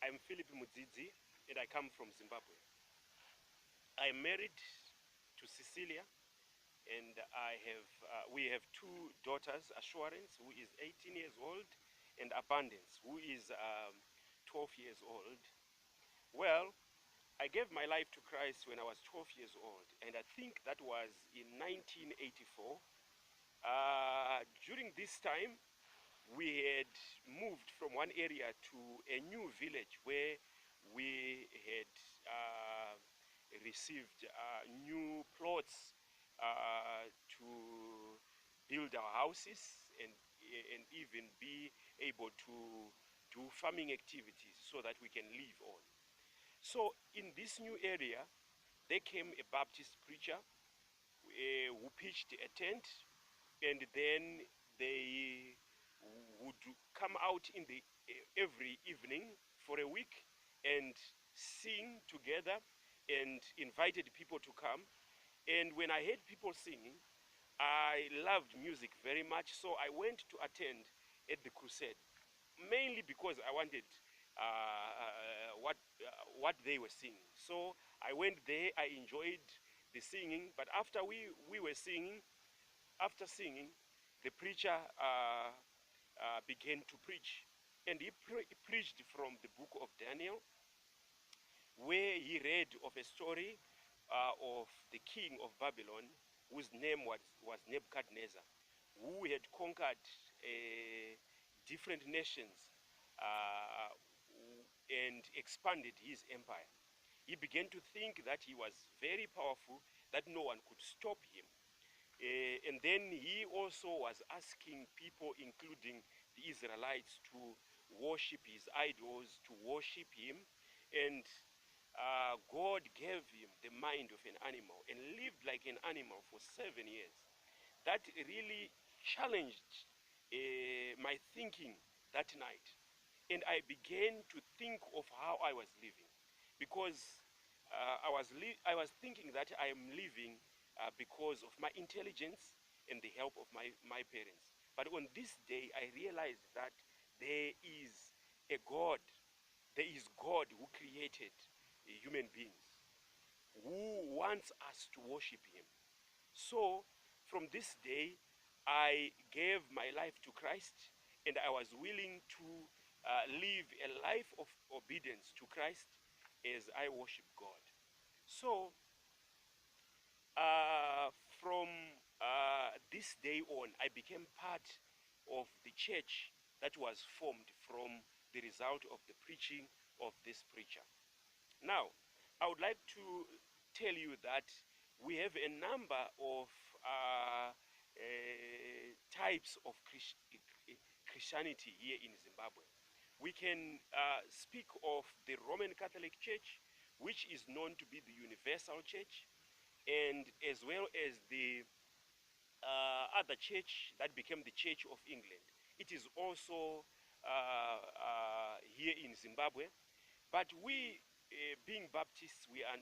I'm Philip Mudzidzi, and I come from Zimbabwe. I'm married to Cecilia, and we have two daughters, Assurance, who is 18 years old, and Abundance, who is 12 years old. Well, I gave my life to Christ when I was 12 years old, and I think that was in 1984. During this time, we had moved from one area to a new village where we had received new plots to build our houses and even be able to do farming activities so that we can live on. So in this new area, there came a Baptist preacher who pitched a tent, and then they would come out in the every evening for a week and sing together and invited people to come. And when I heard people singing, I loved music very much, so I went to attend at the crusade, mainly because I wanted what they were singing. So I went there, I enjoyed the singing, but after we were singing, after singing, the preacher began to preach, and he preached from the book of Daniel, where he read of a story of the king of Babylon, whose name was Nebuchadnezzar, who had conquered different nations and expanded his empire. He began to think that he was very powerful, that no one could stop him. And then he also was asking people, including the Israelites, to worship his idols, to worship him. And God gave him the mind of an animal and lived like an animal for 7 years. That really challenged my thinking that night. And I began to think of how I was living, because I was thinking that I am living because of my intelligence and the help of my parents. But on this day, I realized that there is a God. There is God who created human beings, who wants us to worship him. So from this day, I gave my life to Christ, and I was willing to live a life of obedience to Christ as I worship God. So from this day on, I became part of the church that was formed from the result of the preaching of this preacher. Now, I would like to tell you that we have a number of types of Christianity here in Zimbabwe. We can speak of the Roman Catholic Church, which is known to be the universal church, and as well as the other church that became the Church of England. It is also here in Zimbabwe. But we, being Baptists, we are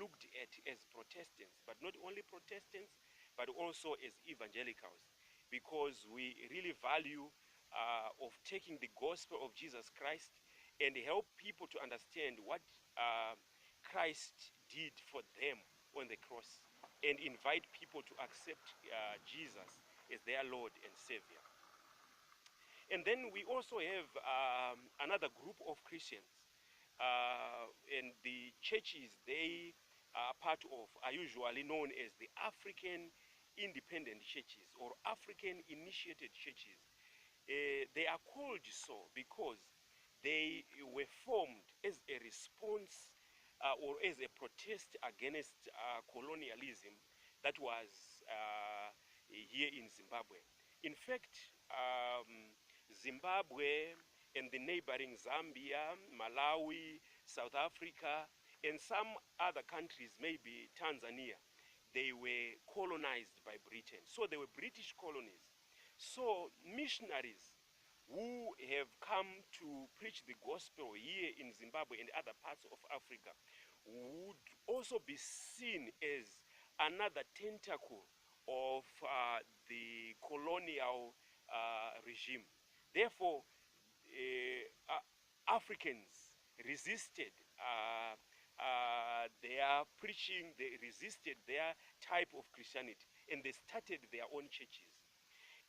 looked at as Protestants, but not only Protestants, but also as evangelicals, because we really value of taking the gospel of Jesus Christ and help people to understand what Christ did for them on the cross, and invite people to accept Jesus as their Lord and Savior. And then we also have another group of Christians, and the churches they are part of are usually known as the African independent churches or African initiated churches. They are called so because they were formed as a response or as a protest against colonialism that was here in Zimbabwe. In fact, Zimbabwe and the neighboring Zambia, Malawi, South Africa, and some other countries, maybe Tanzania, they were colonized by Britain. So they were British colonies. So missionaries who have come to preach the gospel here in Zimbabwe and other parts of Africa would also be seen as another tentacle of the colonial regime. Therefore, Africans resisted their preaching, they resisted their type of Christianity, and they started their own churches.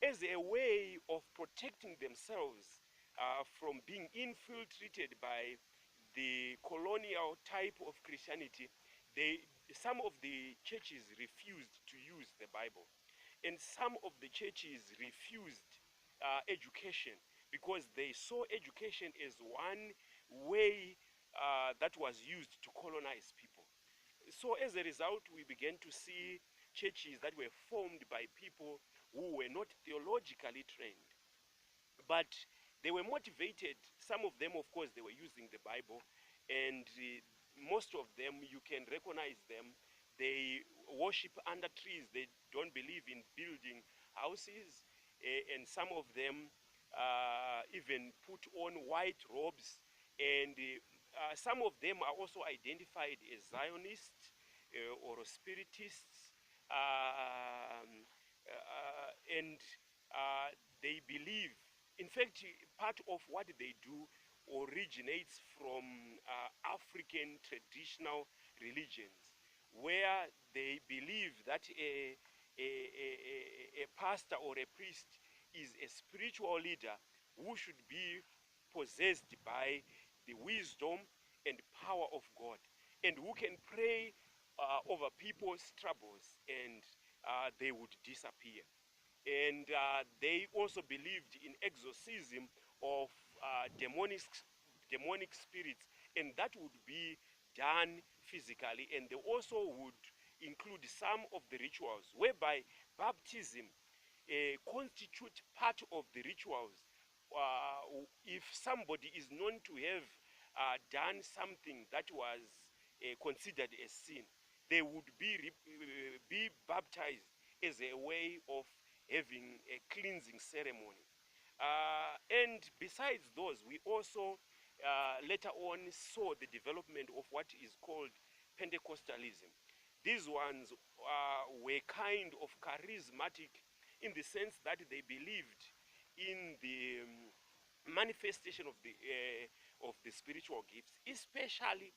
As a way of protecting themselves from being infiltrated by the colonial type of Christianity, some of the churches refused to use the Bible, and some of the churches refused education because they saw education as one way that was used to colonize people. So as a result, we began to see churches that were formed by people who were not theologically trained, but they were motivated. Some of them, of course, they were using the Bible, and most of them, you can recognize them. They worship under trees. They don't believe in building houses, and some of them even put on white robes, and some of them are also identified as Zionists or spiritists, and they believe, in fact, part of what they do originates from African traditional religions, where they believe that a pastor or a priest is a spiritual leader who should be possessed by the wisdom and power of God, and who can pray over people's troubles, and they would disappear. And they also believed in exorcism of demonic spirits, and that would be done physically. And they also would include some of the rituals whereby baptism constitute part of the rituals. If somebody is known to have done something that was considered a sin, they would be baptized as a way of having a cleansing ceremony. And besides those, we also later on saw the development of what is called Pentecostalism. These ones were kind of charismatic in the sense that they believed in the manifestation of the spiritual gifts, especially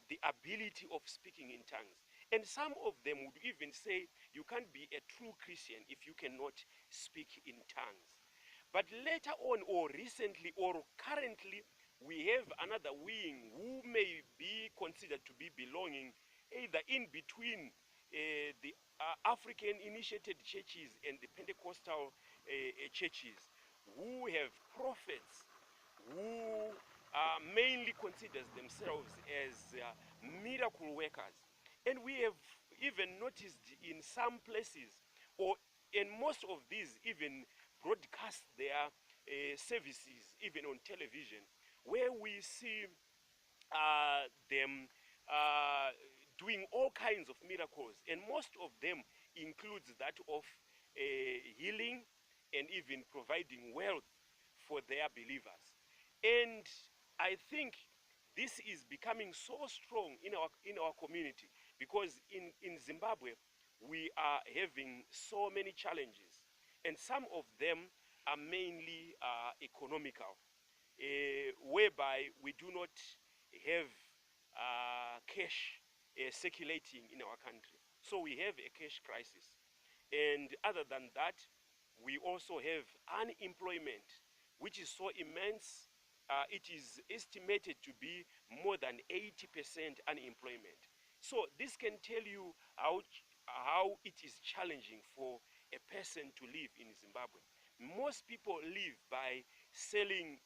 the ability of speaking in tongues. And some of them would even say you can't be a true Christian if you cannot speak in tongues. But later on, or recently, or currently, we have another wing who may be considered to be belonging either in between the African initiated churches and the Pentecostal churches, who have prophets who mainly considers themselves as miracle workers. And we have even noticed in some places, or in most of these even broadcast their services even on television, where we see them doing all kinds of miracles, and most of them includes that of healing and even providing wealth for their believers. And I think this is becoming so strong in our community, because in Zimbabwe we are having so many challenges, and some of them are mainly economical, whereby we do not have cash circulating in our country. So we have a cash crisis. And other than that, we also have unemployment, which is so immense. It is estimated to be more than 80% unemployment. So this can tell you how it is challenging for a person to live in Zimbabwe. Most people live by selling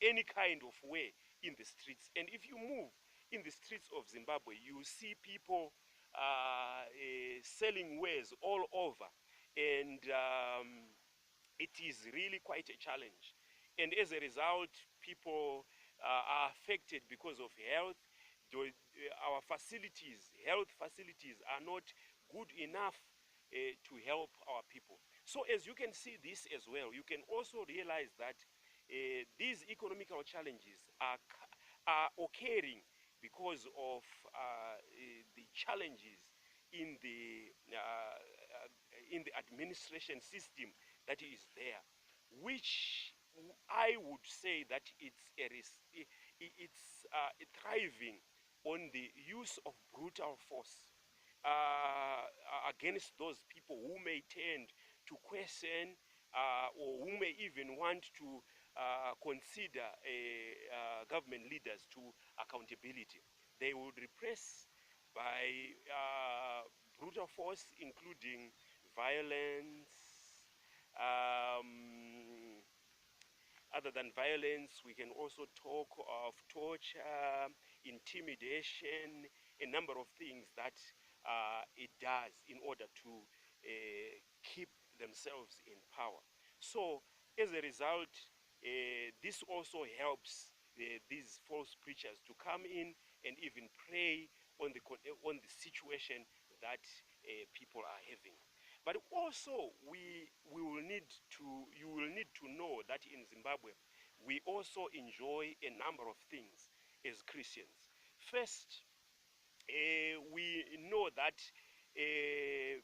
any kind of way in the streets. And if you move in the streets of Zimbabwe, you see people selling wares all over. And it is really quite a challenge. And as a result, people are affected because of health. Our facilities, health facilities, are not good enough to help our people. So as you can see this as well, you can also realize that these economical challenges are occurring because of the challenges in the administration system that is there, which I would say that it's thriving on the use of brutal force against those people who may tend to question or who may even want to consider government leaders to accountability. They would repress by brutal force, including violence. Um, Other than violence, we can also talk of torture, intimidation, a number of things that it does in order to keep themselves in power. So, as a result, this also helps these false preachers to come in and even prey on the situation that people are having. But also, we will need to you will need to know that in Zimbabwe, we also enjoy a number of things as Christians. First, we know that uh,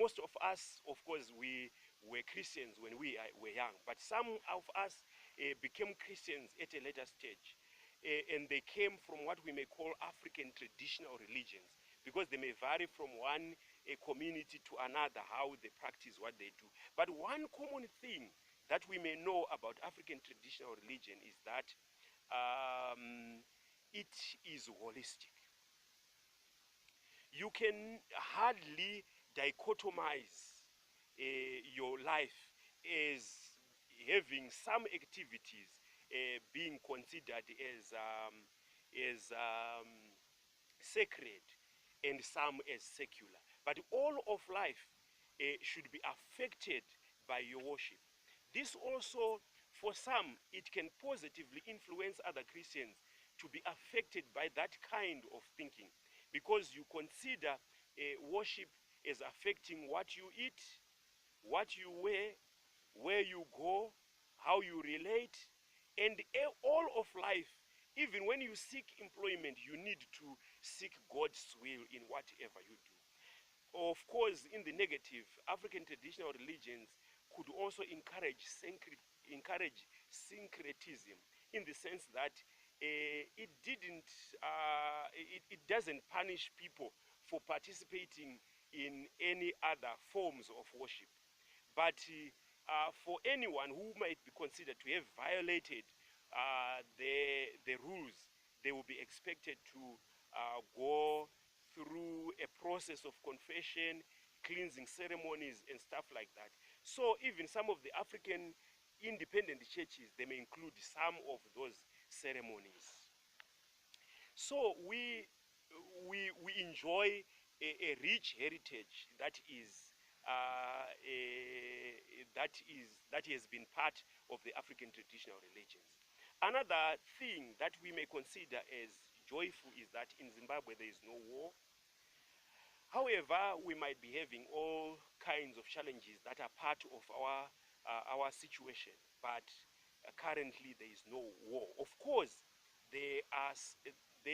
most of us, of course, we were Christians when we were young, but some of us became Christians at a later stage. And they came from what we may call African traditional religions, because they may vary from one community to another, how they practice what they do. But one common thing that we may know about African traditional religion is that it is holistic. You can hardly dichotomize your life as having some activities being considered as sacred and some as secular. But all of life should be affected by your worship. This also, for some, it can positively influence other Christians to be affected by that kind of thinking, because you consider worship as affecting what you eat, what you wear, where you go, how you relate, and all of life. Even when you seek employment, you need to seek God's will in whatever you do. Of course, in the negative, African traditional religions could also encourage syncretism, in the sense that it doesn't punish people for participating in any other forms of worship. But for anyone who might be considered to have violated the rules, they will be expected to go through a process of confession, cleansing ceremonies, and stuff like that. So even some of the African independent churches, they may include some of those ceremonies. So we enjoy a rich heritage that has been part of the African traditional religions. Another thing that we may consider as joyful is that in Zimbabwe there is no war. However, we might be having all kinds of challenges that are part of our situation, but currently there is no war. Of course, there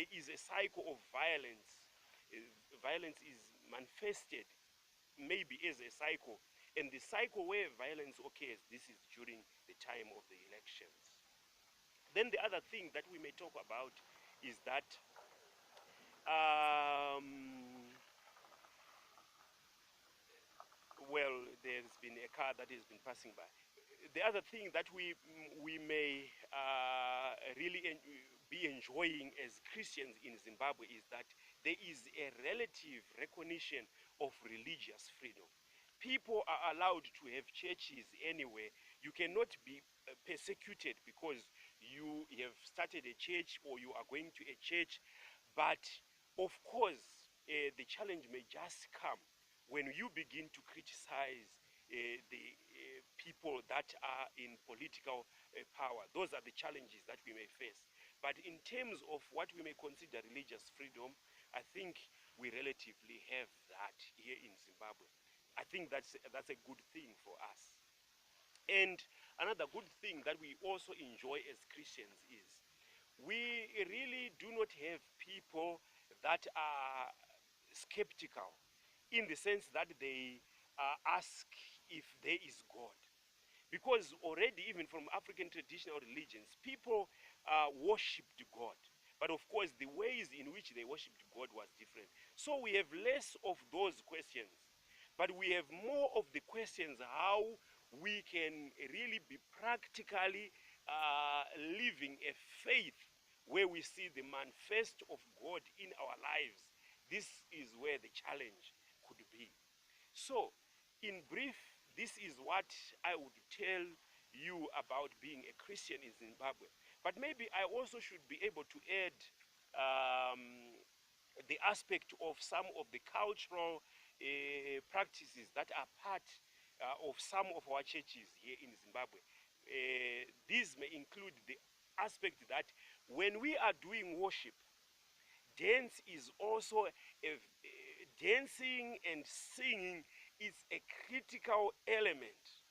is a cycle of violence. Violence is manifested maybe as a cycle, and the cycle where violence occurs, this is during the time of the elections. Then the other thing that we may talk about is that well, there's been a car that has been passing by. The other thing that we may really be enjoying as Christians in Zimbabwe is that there is a relative recognition of religious freedom. People are allowed to have churches anywhere. You cannot be persecuted because you have started a church or you are going to a church. But of course, the challenge may just come when you begin to criticize the people that are in political power. Those are the challenges that we may face. But in terms of what we may consider religious freedom, I think we relatively have that here in Zimbabwe. I think that's a good thing for us. And another good thing that we also enjoy as Christians is we really do not have people that are skeptical, in the sense that they ask if there is God. Because already, even from African traditional religions, people worshipped God. But of course, the ways in which they worshipped God was different. So we have less of those questions, but we have more of the questions how we can really be practically living a faith where we see the manifest of God in our lives. This is where the challenge could be. So, in brief, this is what I would tell you about being a Christian in Zimbabwe. But maybe I also should be able to add the aspect of some of the cultural practices that are part of some of our churches here in Zimbabwe. These may include the aspect that when we are doing worship, dance is also dancing and singing is a critical element.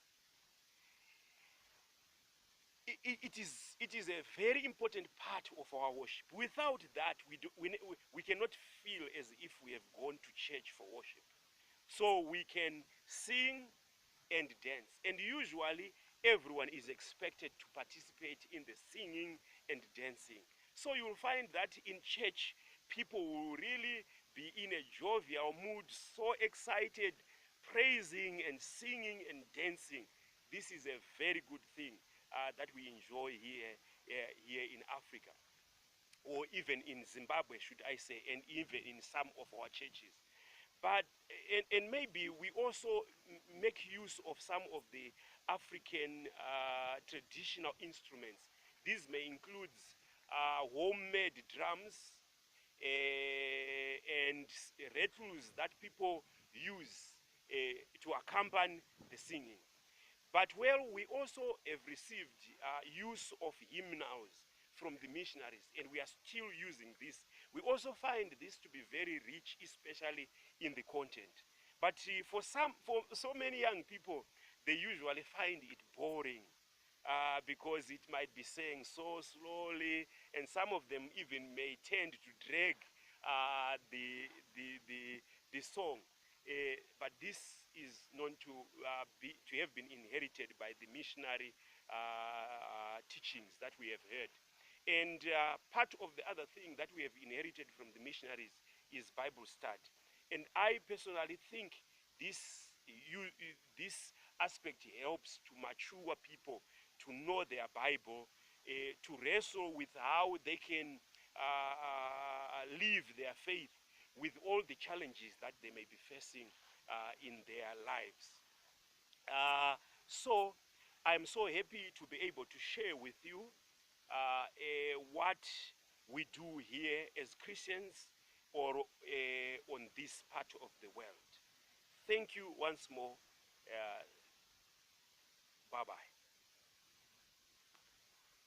It is a very important part of our worship. Without that, we cannot feel as if we have gone to church for worship. So we can sing and dance, and usually everyone is expected to participate in the singing and dancing. So you'll find that in church, people will really be in a jovial mood, so excited, praising and singing and dancing. This is a very good thing that we enjoy here in Africa, or even in Zimbabwe, should I say, and even in some of our churches. But and maybe we also make use of some of the African traditional instruments. These may include homemade drums and rattles that people use to accompany the singing. But well, we also have received use of hymnals from the missionaries, and we are still using this. We also find this to be very rich, especially in the content. But for so many young people, they usually find it boring because it might be saying so slowly, and some of them even may tend to drag the song. But this is known to have been inherited by the missionary teachings that we have heard. And part of the other thing that we have inherited from the missionaries is Bible study. And I personally think this aspect helps to mature people to know their Bible, to wrestle with how they can live their faith with all the challenges that they may be facing in their lives. So I'm so happy to be able to share with you what we do here as Christians or on this part of the world. Thank you once more. Bye-bye.